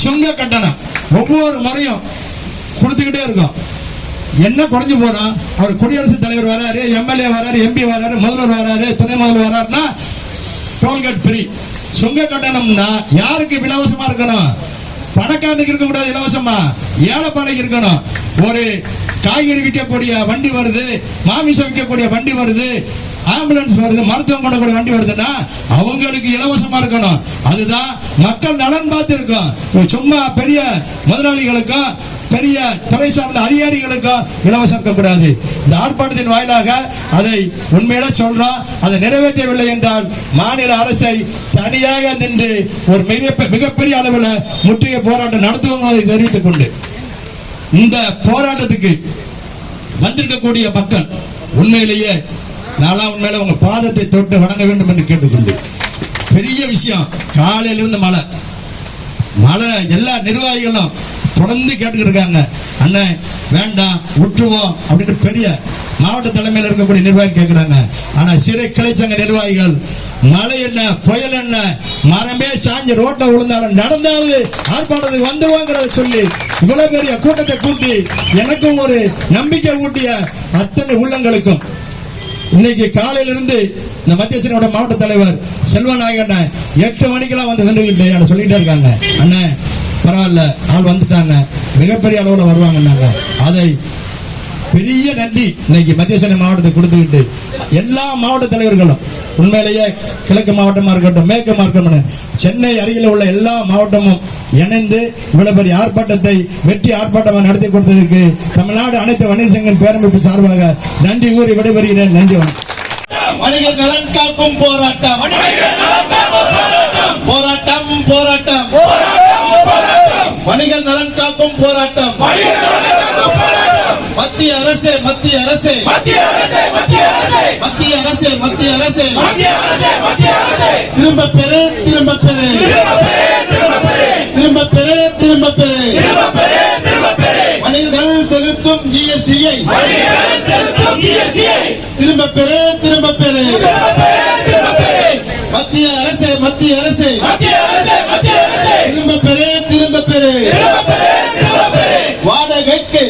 சுங்க கட்டணம் ஒவ்வொரு முறையும் கொடுத்துக்கிட்டே இருக்கும். என்ன குறைஞ்சு போறோம்? அவர் குடியரசுத் தலைவர் வராரு, எம்எல்ஏ வராரு, எம்பி வராரு, முதல்வர் வராரு, துணை முதல்வர் வராருன்னா டோல்கேட் ஃப்ரீ. சுங்க கட்டணம்னா யாருக்கு இலவசமா இருக்கணும்? பணக்காரனுக்கு இருக்கக்கூடாது இலவசமா, ஏழைப்பாளைக்கு இருக்கணும். ஒரு காய்கறி விற்கக்கூடிய வண்டி வருது, மாமிசம் விற்கக்கூடிய வண்டி வருது, ஆம்புலன்ஸ் வருது, மருத்துவம் பண்ணக்கூடிய வண்டி வருதுன்னா அவங்களுக்கு இலவசமா இருக்கணும். அதுதான் மக்கள் நலன் பார்த்து இருக்கும். சும்மா பெரிய முதலாளிகளுக்கும் பெரிய துறை சார்ந்த அதிகாரிகளுக்கும் இலவசம் இருக்கக்கூடாது. இந்த ஆர்ப்பாட்டத்தின் வாயிலாக அதை உண்மையில சொல்றோம். அதை நிறைவேற்றவில்லை என்றால் மாநில அரசை தனியாக நின்று ஒரு மிகப்பெரிய அளவில் முற்றுகை போராட்டம் நடத்துவோம் அதை தெரிவித்துக் கொண்டு இந்த போராட்டத்துக்கு வந்திருக்கக்கூடிய மக்கள் உண்மையிலேயே நான்லாம் உண்மையில உங்க பாதத்தை தொட்டு வணங்க வேண்டும் என்று கேட்டுக்கொண்டு, பெரிய விஷயம் காலையிலிருந்து மழை எல்லா நிர்வாகிகளும் தொடர்ந்து கேட்டுக்கிட்டு இருக்காங்க. அண்ணன் வேண்டாம் விட்டுருவோம் அப்படின்னு பெரிய மாவட்ட தலைமையில் இருக்கக்கூடிய நிர்வாகி கேட்கிறாங்க. ஆனா சிறை கிளை சங்க நிர்வாகிகள் மழை என்ன புயல் என்ன மரமே சாஞ்சி ரோட்டை விழுந்தாலும் நடந்தாவது ஆர்ப்பாட்டத்துக்கு வந்துருவாங்கிறத சொல்லி இவ்வளவு பெரிய கூட்டத்தை கூட்டி எனக்கும் ஒரு நம்பிக்கை ஊட்டிய அத்தனை உள்ளங்களுக்கும் இன்னைக்கு காலையிலிருந்து இந்த மத்திய சிறையோட மாவட்ட தலைவர் செல்வநாயகன் 8 மணிக்கெல்லாம் வந்து நின்றுகிட்டு சொல்லிட்டே இருக்காங்க. அண்ணன் பரவாயில்ல, ஆள் வந்துட்டாங்க, மிகப்பெரிய அளவில் வருவாங்கன்னாங்க. அதை பெரிய நன்றி இன்னைக்கு மத்திய சென்னை மாவட்டத்தை கொடுத்துக்கிட்டு எல்லா மாவட்ட தலைவர்களும் உண்மையிலேயே கிழக்கு மாவட்டமா இருக்கட்டும், மேற்கு மாவட்டம், சென்னை அருகில் உள்ள எல்லா மாவட்டமும் இணைந்து இவ்வளவு பெரிய ஆர்ப்பாட்டத்தை வெற்றி ஆர்ப்பாட்டமாக நடத்தி கொடுத்ததுக்கு தமிழ்நாடு அனைத்து வணிகர் சங்க பேரமைப்பு சார்பாக நன்றி கூறி விடைபெறுகிறேன். நன்றி. வணிகர் நலன் காக்கும் போராட்டம், போராட்டம் போராட்டம், வணிகர் நலன் காக்கும் போராட்டம். மத்திய அரசே மத்திய அரசே மத்திய அரசே மத்திய அரசே மத்திய அரசே திரும்ப பெறு திரும்ப பெறு திரும்ப பெறு திரும்ப பெறு வணிகர்கள் செலுத்தும் ஜிஎஸ்டியை திரும்ப பெறு திரும்ப பெறு மத்திய அரசே மத்திய அரசே திரும்ப பெறு திரும்ப பெறு வாடகைக்கு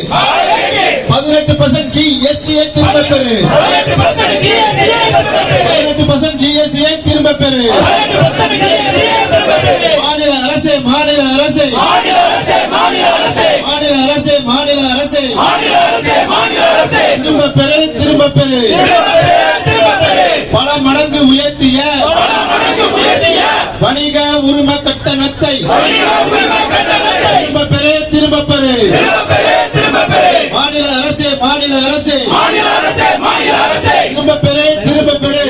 18% ஜிஎஸ்டியை திரும்ப பெறு 18% ஜிஎஸ்டியை திரும்ப பெறு மாநில அரசே மாநில அரசே மாநில அரசே மாநில அரசே திரும்ப பெறு திரும்ப பெறு பல மடங்கு உயர்த்திய வணிக உரிமை கட்டணத்தை திரும்ப பெறு திரும்ப பெறு மாநில அரசே மாநில அரசே திரும்ப பெறு திரும்ப பெறு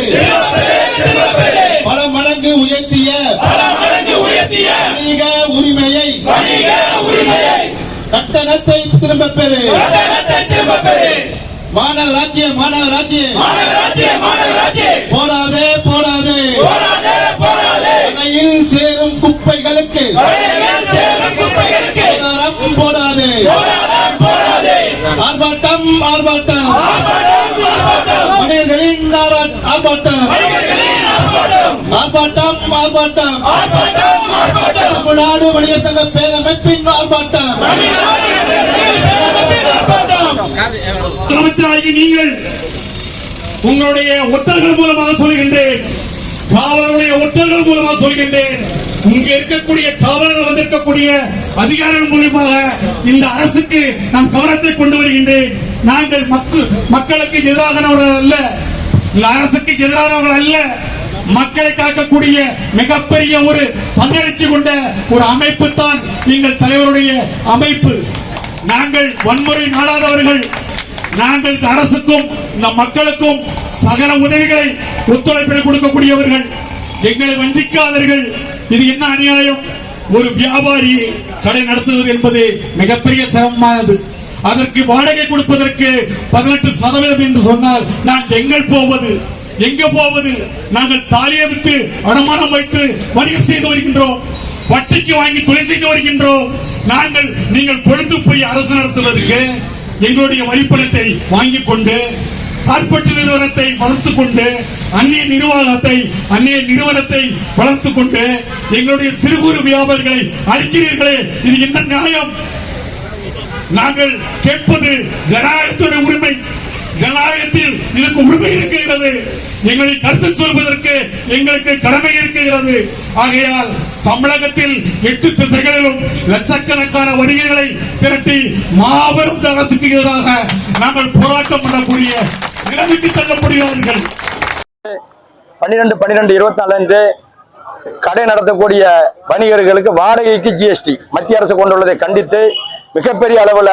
பல மடங்கு உயர்த்திய வணிக உரிமையை கட்டணத்தை திரும்ப பெறு மாநகராட்சியே மாநகராட்சியே போடாதே போடாதே அணையில் சேரும் குப்பைகளுக்கு போடாதே ஆர்ப்பாட்டம் ஆர்ப்பாட்டம் வணிகர்களின் ஆர்ப்பாட்டம் ஆர்ப்பாட்டம் ஆர்ப்பாட்டம் தமிழ்நாடு வணிகர் சங்க பேரமைப்பின் ஆர்ப்பாட்டம். நீங்கள் உங்களுடைய ஒற்றர்கள் மூலமாக சொல்கின்றேன், காவலருடைய ஒற்றர்கள் மூலமாக சொல்கின்றேன், இங்க இருக்கக்கூடிய காவலர்கள் வந்திருக்கக்கூடிய அதிகாரிகள் மூலமாக இந்த அரசுக்கு நான் கவனத்தை கொண்டு வருகின்றேன். நாங்கள் மக்களுக்கு எதிரானவர்கள் அல்ல, இந்த அரசுக்கு எதிரானவர்கள் அல்ல, மக்களை காக்கக்கூடிய மிகப்பெரிய ஒரு பங்களிச்சு கொண்ட ஒரு அமைப்பு தான் எங்கள் தலைவருடைய அமைப்பு. நாங்கள் வன்முறை நாடாதவர்கள். நாங்கள் அரசுக்கும் இந்த மக்களுக்கும் சகல உதவிகளை ஒத்துழைப்பில் கொடுக்கக்கூடியவர்கள். எங்களை வஞ்சிக்காதவர்கள். இது என்ன அநியாயம்? ஒரு வியாபாரி கடை நடத்துவது என்பது மிகப்பெரிய சிரமமானது. அதற்கு வாடகை கொடுப்பதற்கு 18% என்று சொன்னால் நான் எங்கள் போவது? எங்க போவது? நாங்கள் தாலியை விட்டு அடமானம் வைத்து வணிகம் செய்து வருகின்றோம், வட்டிக்கு வாங்கி தொழில் செய்து வருகின்றோம். நீங்கள் பொழுது போய் அரசு நடத்துவதற்கு எங்களுடைய வரிப்பணத்தை வாங்கி கொண்டு கார்ப்பரேட் நிறுவனத்தை வளர்த்துக் கொண்டு அந்நிய நிறுவனத்தை வளர்த்துக் கொண்டு எங்களுடைய சிறு குறு வியாபாரிகளை அழிக்கிறீர்களே, இது என்ன நியாயம்? நாங்கள் கேட்பது ஜனநாயகத்துடைய உரிமை. ஜனநாயகத்தில் இதற்கு உரிமை இருக்கிறது. எங்களை கருத்து சொல்வதற்கு எங்களுக்கு கடமை இருக்கிறது. ஆகையால் தமிழகத்தில் 8 திசைகளிலும் லட்சக்கணக்கான வணிகர்களை திரட்டி மாபெரும் அரசுக்கு எதிராக நாங்கள் போராட்டம் பண்ணக்கூடிய நிலைமைக்கு தள்ளப்படுகிறார்கள். 12/12/24 அன்று கடை நடத்தக்கூடிய வணிகர்களுக்கு வாடகைக்கு ஜிஎஸ்டி மத்திய அரசு கொண்டுள்ளதை கண்டித்து மிகப்பெரிய அளவுல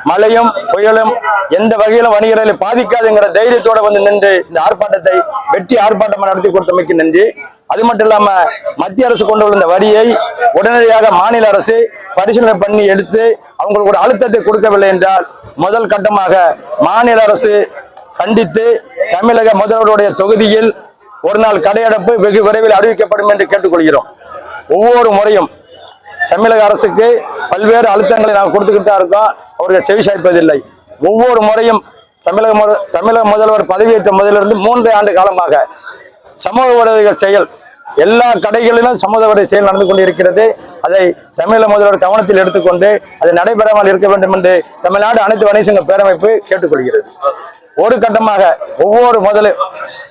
மழையும் புயலும் எந்த வகையிலும் வணிகர்களை பாதிக்காதுங்கிற தைரியத்தோட வந்து நின்று இந்த ஆர்ப்பாட்டத்தை வெற்றி ஆர்ப்பாட்டமாக நடத்தி கொடுத்தமைக்கு நன்றி. அது மட்டும் இல்லாம மத்திய அரசு கொண்டு வந்த வரியை உடனடியாக மாநில அரசு பரிசீலனை பண்ணி எடுத்து அவங்களுக்கு ஒரு அழுத்தத்தை கொடுக்கவில்லை என்றால் முதல் கட்டமாக மாநில அரசு கண்டித்து தமிழக முதல்வருடைய தொகுதியில் ஒரு நாள் கடையடைப்பு வெகு விரைவில் அறிவிக்கப்படும் என்று கேட்டுக்கொள்கிறோம். ஒவ்வொரு முறையும் தமிழக அரசுக்கு பல்வேறு அழுத்தங்களை நாங்கள் கொடுத்துக்கிட்டு தான் இருக்கோம். அவர்கள் செவி சாய்ப்பதில்லை. ஒவ்வொரு முறையும் தமிழக முதல்வர் பதவியேற்ற முதலிருந்து 3 ஆண்டு காலமாக சமூக விரோதிகள் செயல் எல்லா கடைகளிலும் சமூக விரோத செயல் நடந்து கொண்டிருக்கிறது. அதை தமிழக முதல்வர் கவனத்தில் எடுத்துக்கொண்டு அது நடைபெறாமல் இருக்க வேண்டும் என்று தமிழ்நாடு அனைத்து வணிக சங்க பேரமைப்பு கேட்டுக்கொள்கிறது. ஒரு கட்டமாக ஒவ்வொரு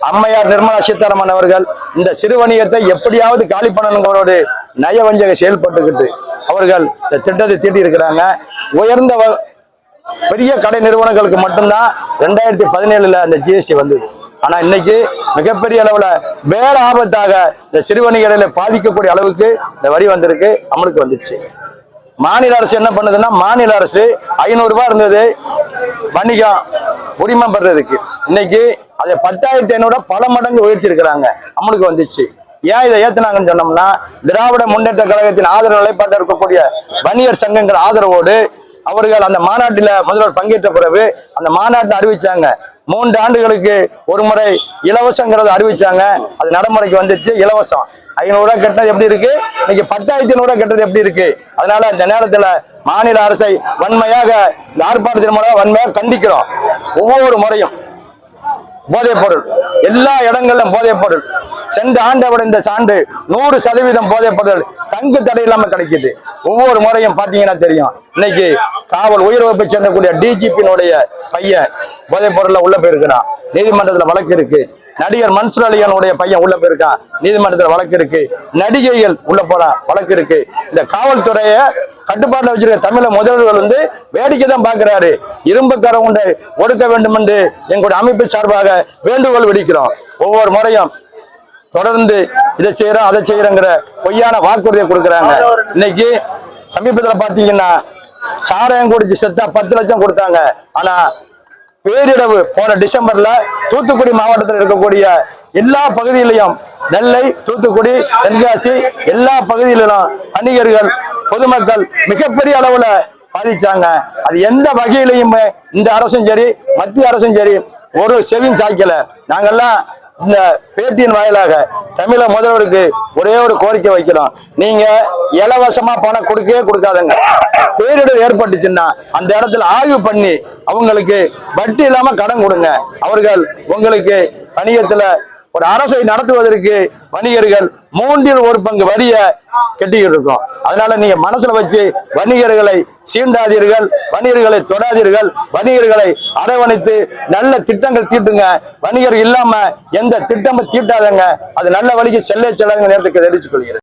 அம்மையார் நிர்மலா சீதாராமன் அவர்கள் இந்த சிறு வணிகத்தை எப்படியாவது காலி பண்ணணுங்கிறோடு நயவஞ்சக செயல்பட்டுக்கிட்டு அவர்கள் இந்த திட்டத்தை தீட்டி இருக்கிறாங்க. உயர்ந்த பெரிய கடை நிறுவனங்களுக்கு மட்டும்தான் 2017 அந்த ஜிஎஸ்டி வந்தது. ஆனா இன்னைக்கு மிகப்பெரிய அளவுல வேற ஆபத்தாக இந்த சிறு வணிகர்களை பாதிக்கக்கூடிய அளவுக்கு இந்த வரி வந்திருக்கு, அமலுக்கு வந்துச்சு. மாநில அரசு என்ன பண்ணுதுன்னா, மாநில அரசு 500 ரூபாய் இருந்தது வணிகம் உரிமம் பெறதுக்கு, இன்னைக்கு அதை 10,500 பல மடங்கு உயர்த்தி இருக்கிறாங்க, அமலுக்கு வந்துச்சு. ஏன் இதை ஏத்துனாங்கன்னு சொன்னோம்னா, திராவிட முன்னேற்ற கழகத்தின் ஆதரவு நிலைப்பாட்டில் இருக்கக்கூடிய வணிகர் சங்கங்கள் ஆதரவோடு அவர்கள் அந்த மாநாட்டில் முதல்வர் பங்கேற்ற பிறகு அந்த மாநாட்டில் அறிவிச்சாங்க 3 ஆண்டுகளுக்கு ஒரு முறை இலவசங்கிறத அறிவிச்சாங்க. அது நடைமுறைக்கு வந்துச்சு. இலவசம் 500 ரூபாய் கட்டினது எப்படி இருக்கு, இன்னைக்கு 10,500 ரூபாய் கட்டுறது எப்படி இருக்கு? அதனால இந்த நேரத்துல மாநில அரசை வன்மையாக இந்த ஆர்ப்பாட்டத்தின் மூலம் வன்மையாக கண்டிக்கிறோம். ஒவ்வொரு முறையும் போதைப் பொருள் எல்லா இடங்களிலும் போதைப் பொருள், சென்ற ஆண்டை விட இந்த ஆண்டு 100% போதைப் பொருள் தங்கு தடை இல்லாம கிடைக்குது. ஒவ்வொரு முறையும் பாத்தீங்கன்னா தெரியும். இன்னைக்கு காவல் உயர் வகுப்பை சேர்ந்தக்கூடிய டிஜிபியினுடைய பையன் போதைப் பொருள்ல உள்ள போயிருக்கிறான், நீதிமன்றத்துல வழக்கு இருக்கு. நடிகர் மன்சூர் அலியானுடைய பையன் உள்ள போயிருக்கான், நீதிமன்றத்தில் வழக்கு இருக்கு. நடிகைகள் உள்ள போறான், வழக்கு இருக்கு. இந்த காவல்துறைய கட்டுப்பாட்டில் வச்சிருக்க தமிழக முதல்வர்கள் வந்து வேடிக்கை தான் பார்க்கிறாரு. இரும்பு கரம் கொண்டு ஒடுக்க வேண்டும் என்று எங்களுடைய அமைப்பு சார்பாக வேண்டுகோள் விடுக்கிறோம். ஒவ்வொரு முறையும் தொடர்ந்து இதை செய்யறோம் அதை செய்யறோங்கிற பொய்யான வாக்குறுதியை கொடுக்குறாங்க. இன்னைக்கு சமீபத்தில் பாத்தீங்கன்னா சாராயம் குடிச்சு செத்தா 10 லட்சம் கொடுத்தாங்க. ஆனா பேரிடவு போன டிசம்பர்ல தூத்துக்குடி மாவட்டத்தில் இருக்கக்கூடிய எல்லா பகுதியிலையும், நெல்லை, தூத்துக்குடி, தென்காசி எல்லா பகுதியிலும் வணிகர்கள் பொதுமக்கள் மிகப்பெரிய அளவுல பாதிச்சாங்க. அது எந்த வகையிலையுமே இந்த அரசும் சரி மத்திய அரசும் சரி ஒரு செவியும் சாய்க்கல. நாங்கெல்லாம் இந்த பேட்டியின் வாயிலாக தமிழக முதல்வருக்கு ஒரே ஒரு கோரிக்கை வைக்கிறோம். நீங்க இலவசமா பணம் கொடுக்காதங்க. பேரிடர் ஏற்பட்டுச்சுன்னா அந்த இடத்துல ஆய்வு பண்ணி அவங்களுக்கு வட்டி இல்லாம கடன் கொடுங்க. அவர்கள் உங்களுக்கு வணிகத்துல ஒரு அரசை நடத்துவதற்கு வணிகர்கள் 3/1 பங்கு வரிய கட்டிக்கிட்டு இருக்கோம். அதனால நீங்க மனசுல வச்சு வணிகர்களை சீண்டாதீர்கள், வணிகர்களை தொடாதீர்கள், வணிகர்களை அரவணைத்து நல்ல திட்டங்கள் தீட்டுங்க. வணிகர் இல்லாம எந்த திட்டமும் தீட்டாதங்க. அது நல்ல வழிக்கு செல்லாதுங்க நேரத்துக்கு தெரிவித்துக் கொள்கிறேன்.